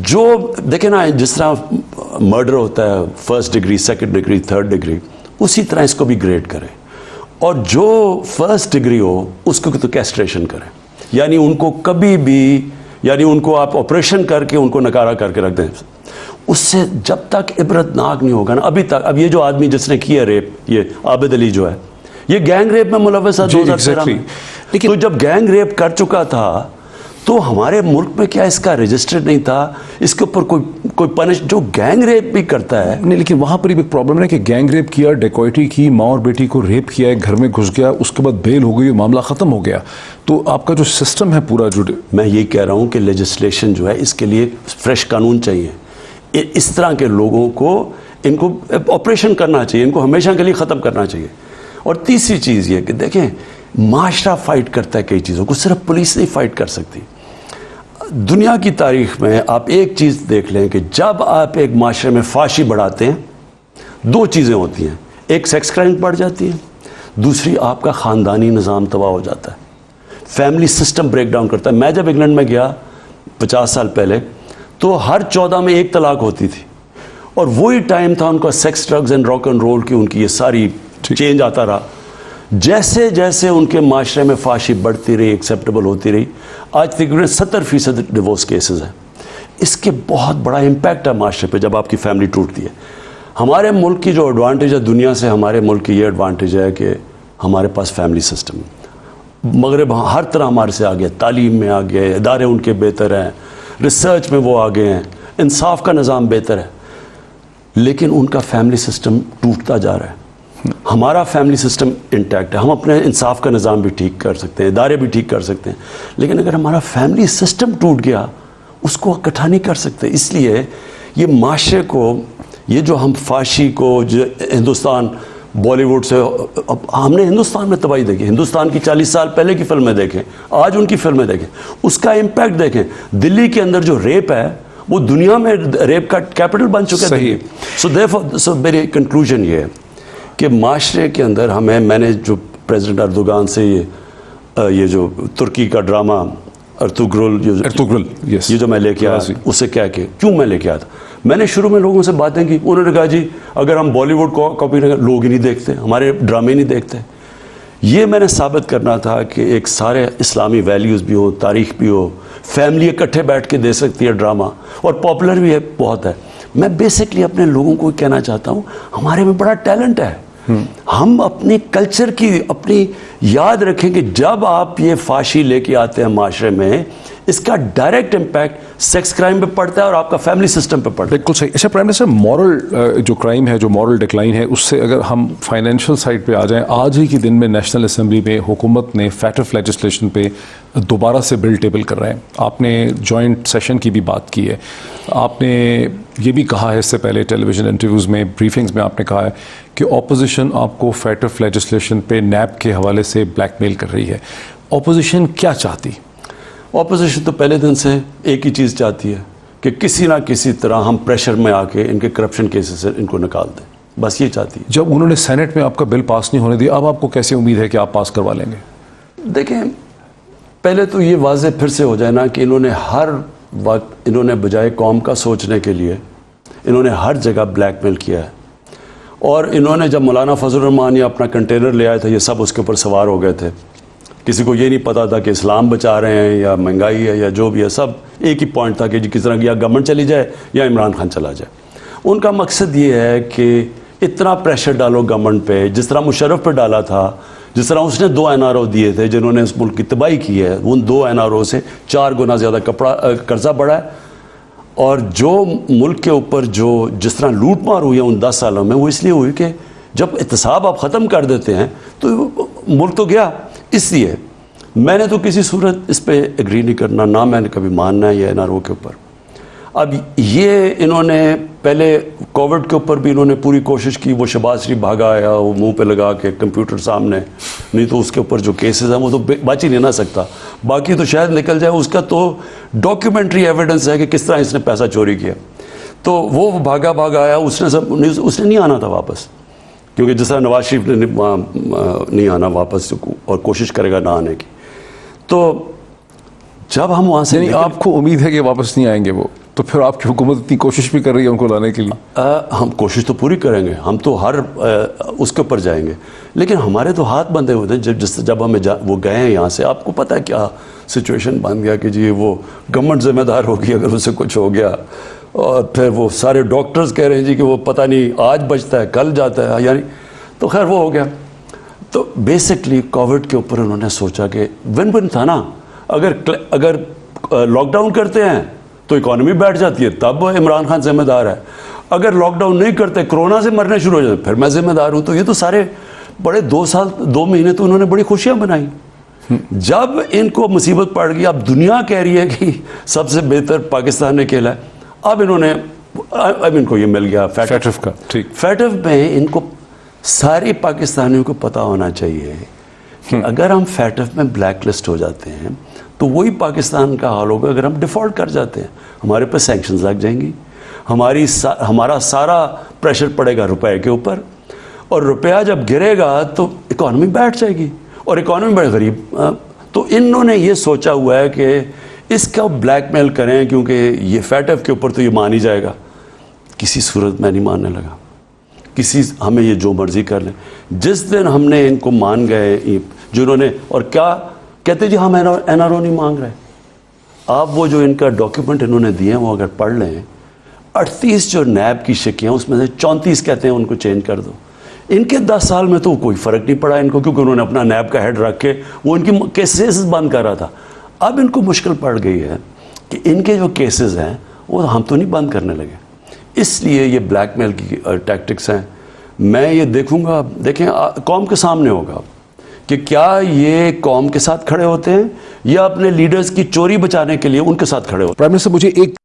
جو دیکھیں نا جس طرح مرڈر ہوتا ہے first degree, second degree, third degree, اسی طرح اس کو بھی گریڈ کریں. اور جو فرسٹ ڈگری ہو اس کو تو کیسٹریشن کریں, یعنی ان کو کبھی بھی, یعنی ان کو آپ آپریشن کر کے ان کو نکارا کر کے رکھ دیں. اس سے جب تک عبرت ناک نہیں ہوگا نا ابھی تک. اب یہ جو آدمی جس نے کیا ریپ, یہ عابد علی جو ہے, یہ گینگ ریپ میں ملوث ہے 2013 میں. لیکن تو جب گینگ ریپ کر چکا تھا تو ہمارے ملک میں کیا اس کا رجسٹر نہیں تھا, اس کے اوپر کوئی پنش جو گینگ ریپ بھی کرتا ہے نہیں. لیکن وہاں پر بھی ایک پرابلم ہے کہ گینگ ریپ کیا, ڈیکوئٹی کی, ماں اور بیٹی کو ریپ کیا ہے, گھر میں گھس گیا, اس کے بعد بیل ہو گئی, معاملہ ختم ہو گیا. تو آپ کا جو سسٹم ہے پورا جو, میں یہ کہہ رہا ہوں کہ لیجسلیشن جو ہے اس کے لیے فریش قانون چاہیے. اس طرح کے لوگوں کو ان کو آپریشن کرنا چاہیے, ان کو ہمیشہ کے لیے ختم کرنا چاہیے. اور تیسری چیز یہ کہ دیکھیں معاشرہ فائٹ کرتا ہے کئی چیزوں کو, صرف پولیس نہیں فائٹ کر سکتی. دنیا کی تاریخ میں آپ ایک چیز دیکھ لیں کہ جب آپ ایک معاشرے میں فحاشی بڑھاتے ہیں دو چیزیں ہوتی ہیں, ایک سیکس کرائم بڑھ جاتی ہے, دوسری آپ کا خاندانی نظام تباہ ہو جاتا ہے, فیملی سسٹم بریک ڈاؤن کرتا ہے. میں جب انگلینڈ میں گیا 50 سال پہلے تو ہر 14 میں ایک طلاق ہوتی تھی, اور وہی ٹائم تھا ان کا sex, drugs and rock and roll کی ان کی یہ ساری چینج آتا رہا. جیسے جیسے ان کے معاشرے میں فحاشی بڑھتی رہی, ایکسیپٹیبل ہوتی رہی, آج تقریباً 70% ڈیورس کیسز ہیں. اس کے بہت بڑا امپیکٹ ہے معاشرے پہ جب آپ کی فیملی ٹوٹتی ہے. ہمارے ملک کی جو ایڈوانٹیج ہے دنیا سے, ہمارے ملک کی یہ ایڈوانٹیج ہے کہ ہمارے پاس فیملی سسٹم ہے. مغرب ہر طرح ہمارے سے آگے, تعلیم میں آگے, ادارے ان کے بہتر ہیں, ریسرچ میں وہ آگے ہیں, انصاف کا نظام بہتر ہے, لیکن ان کا فیملی سسٹم ٹوٹتا جا رہا ہے. ہمارا فیملی سسٹم انٹیکٹ ہے, ہم اپنے انصاف کا نظام بھی ٹھیک کر سکتے ہیں, ادارے بھی ٹھیک کر سکتے ہیں, لیکن اگر ہمارا فیملی سسٹم ٹوٹ گیا اس کو اکٹھا نہیں کر سکتے. اس لیے یہ معاشرے کو, یہ جو ہم فحاشی کو جو ہندوستان بالی ووڈ سے, ہم نے ہندوستان میں تباہی دیکھی, ہندوستان کی 40 سال پہلے کی فلمیں دیکھیں, آج ان کی فلمیں دیکھیں, اس کا امپیکٹ دیکھیں. دلی کے اندر جو ریپ ہے وہ دنیا میں ریپ کا کیپٹل بن چکا ہے. سو میری کنکلوژن یہ ہے کہ معاشرے کے اندر ہمیں, میں نے جو پریزیڈنٹ اردوغان سے یہ جو ترکی کا ڈرامہ ارطغرل یہ جو میں لے کے آیا, اسے کیا کہ کیوں میں لے کے آیا تھا, میں نے شروع میں لوگوں سے باتیں کی, انہوں نے کہا جی اگر ہم بالی ووڈ کو کاپی نہیں کریں, لوگ ہی نہیں دیکھتے, ہمارے ڈرامے نہیں دیکھتے. یہ میں نے ثابت کرنا تھا کہ ایک سارے اسلامی ویلیوز بھی ہو, تاریخ بھی ہو, فیملی اکٹھے بیٹھ کے دے سکتی ہے ڈرامہ, اور پاپولر بھی ہے بہت ہے. میں بیسکلی اپنے لوگوں کو کہنا چاہتا ہوں ہمارے میں بڑا ٹیلنٹ ہے. ہم اپنے کلچر کی اپنی یاد رکھیں کہ جب آپ یہ فحاشی لے کے آتے ہیں معاشرے میں, اس کا ڈائریکٹ امپیکٹ سیکس کرائم پہ پڑتا ہے اور آپ کا فیملی سسٹم پہ پڑتا ہے. بالکل صحیح. اچھا پرائم منسٹر, مورل جو کرائم ہے, جو مورل ڈکلائن ہے, اس سے اگر ہم فائنینشیل سائڈ پہ آ جائیں, آج ہی کے دن میں نیشنل اسمبلی میں حکومت نے فیٹف لیجسلیشن پہ دوبارہ سے بل ٹیبل کر رہے ہیں. آپ نے جوائنٹ سیشن کی بھی بات کی ہے, آپ نے یہ بھی کہا ہے اس سے پہلے ٹیلی ویژن انٹرویوز میں, بریفنگز میں آپ نے کہا ہے کہ اپوزیشن آپ کو فیٹف لیجسلیشن پہ نیب کے حوالے سے بلیک میل کر رہی ہے. اپوزیشن کیا چاہتی؟ اپوزیشن تو پہلے دن سے ایک ہی چیز چاہتی ہے کہ کسی نہ کسی طرح ہم پریشر میں آ کے ان کے کرپشن کیسز سے ان کو نکال دیں, بس یہ چاہتی ہے. جب انہوں نے سینٹ میں آپ کا بل پاس نہیں ہونے دیا, اب آپ کو کیسے امید ہے کہ آپ پاس کروا لیں گے؟ دیکھیں, پہلے تو یہ واضح پھر سے ہو جائے نا کہ انہوں نے ہر وقت, انہوں نے بجائے قوم کا سوچنے کے لیے انہوں نے ہر جگہ بلیک میل کیا ہے. اور انہوں نے جب مولانا فضل الرحمان یہ اپنا کنٹینر لے آئے تھے, یہ سب اس کے اوپر سوار ہو گئے تھے. کسی کو یہ نہیں پتا تھا کہ اسلام بچا رہے ہیں یا مہنگائی ہے یا جو بھی ہے, سب ایک ہی پوائنٹ تھا کہ جی کس طرح کی یا گورنمنٹ چلی جائے یا عمران خان چلا جائے. ان کا مقصد یہ ہے کہ اتنا پریشر ڈالو گورنمنٹ پہ, جس طرح مشرف پہ ڈالا تھا, جس طرح اس نے 2 NRO دیے تھے جنہوں نے اس ملک کی تباہی کی ہے, ان 2 NRO سے 4 گنا زیادہ قرضہ بڑھا ہے. اور جو ملک کے اوپر جو جس طرح لوٹ مار ہوئی ہے ان 10 سالوں میں, وہ اس لیے ہوئی کہ جب احتساب آپ ختم کر دیتے ہیں تو ملک تو گیا. اس لیے میں نے تو کسی صورت اس پہ ایگری نہیں کرنا, نہ میں نے کبھی ماننا ہے یہ NRO کے اوپر. اب یہ انہوں نے پہلے کووڈ کے اوپر بھی انہوں نے پوری کوشش کی, وہ شہباز شریف بھاگا آیا وہ منہ پہ لگا کے کمپیوٹر سامنے, نہیں تو اس کے اوپر جو کیسز ہیں وہ تو بچ ہی نہیں نہ سکتا, باقی تو شاید نکل جائے. اس کا تو ڈاکیومنٹری ایویڈنس ہے کہ کس طرح اس نے پیسہ چوری کیا. تو وہ بھاگا آیا, اس نے نہیں آنا تھا واپس, کیونکہ جس طرح نواز شریف نے نہیں آنا واپس اور کوشش کرے گا نہ آنے کی. تو جب ہم وہاں سے, آپ کو امید ہے کہ واپس نہیں آئیں گے وہ؟ تو پھر آپ کی حکومت اتنی کوشش بھی کر رہی ہے ان کو لانے کے لیے؟ ہم کوشش تو پوری کریں گے, ہم تو ہر اس کے اوپر جائیں گے, لیکن ہمارے تو ہاتھ بندھے ہوتے ہیں. جب ہمیں وہ گئے ہیں یہاں سے, آپ کو پتہ ہے کیا سچویشن بن گیا کہ جی وہ گورنمنٹ ذمہ دار ہوگی اگر اسے کچھ ہو گیا, اور پھر وہ سارے ڈاکٹرز کہہ رہے ہیں جی کہ وہ پتہ نہیں آج بچتا ہے کل جاتا ہے, یعنی تو خیر وہ ہو گیا. تو بیسکلی کووڈ کے اوپر انہوں نے سوچا کہ ون ون تھا نا, اگر لاک ڈاؤن کرتے ہیں تو اکانومی بیٹھ جاتی ہے, تب عمران خان ذمہ دار ہے. اگر لاک ڈاؤن نہیں کرتے, کرونا سے مرنے شروع ہو جاتے, پھر میں ذمہ دار ہوں. تو یہ تو سارے بڑے 2 مہینے تو انہوں نے بڑی خوشیاں بنائی. جب ان کو مصیبت پڑ گئی, اب دنیا کہہ رہی ہے کہ سب سے بہتر پاکستان نے کھیلا ہے, اب ان کو یہ مل گیا فیٹف کا. ٹھیک, فیٹف میں ان کو سارے پاکستانیوں کو پتہ ہونا چاہیے کہ اگر ہم فیٹف میں بلیک لسٹ ہو جاتے ہیں تو وہی پاکستان کا حال ہوگا اگر ہم ڈیفالٹ کر جاتے ہیں. ہمارے پہ سینکشنز لگ جائیں گی, ہمارا سارا پریشر پڑے گا روپے کے اوپر, اور روپیہ جب گرے گا تو اکانومی بیٹھ جائے گی, اور اکانومی بڑے غریب. تو انہوں نے یہ سوچا ہوا ہے کہ اس کا بلیک میل کریں, کیونکہ یہ فیٹف کے اوپر تو یہ مان ہی جائے گا. کسی صورت میں نہیں ماننے لگا, ہمیں یہ جو مرضی کر لیں. جس دن ہم نے ان کو مان گئے جنہوں نے, اور کیا کہتے جی ہم این آر او نہیں مانگ رہے. آپ وہ جو ان کا ڈاکیومنٹ انہوں نے دیے ہیں وہ اگر پڑھ لیں, 38 جو نیب کی شکیاں اس میں سے 34 کہتے ہیں ان کو چینج کر دو. ان کے 10 سال میں تو کوئی فرق نہیں پڑا ان کو, کیونکہ انہوں نے اپنا نیب کا ہیڈ رکھ کے وہ ان کی کیسز بند کر رہا تھا. اب ان کو مشکل پڑ گئی ہے کہ ان کے جو کیسز ہیں وہ ہم تو نہیں بند کرنے لگے, اس لیے یہ بلیک میل کی ٹیکٹکس ہیں. میں یہ دیکھوں گا, دیکھیں قوم کے سامنے ہوگا کہ کیا یہ قوم کے ساتھ کھڑے ہوتے ہیں یا اپنے لیڈرز کی چوری بچانے کے لیے ان کے ساتھ کھڑے ہوتے ہیں. پرائم منسٹر, مجھے ایک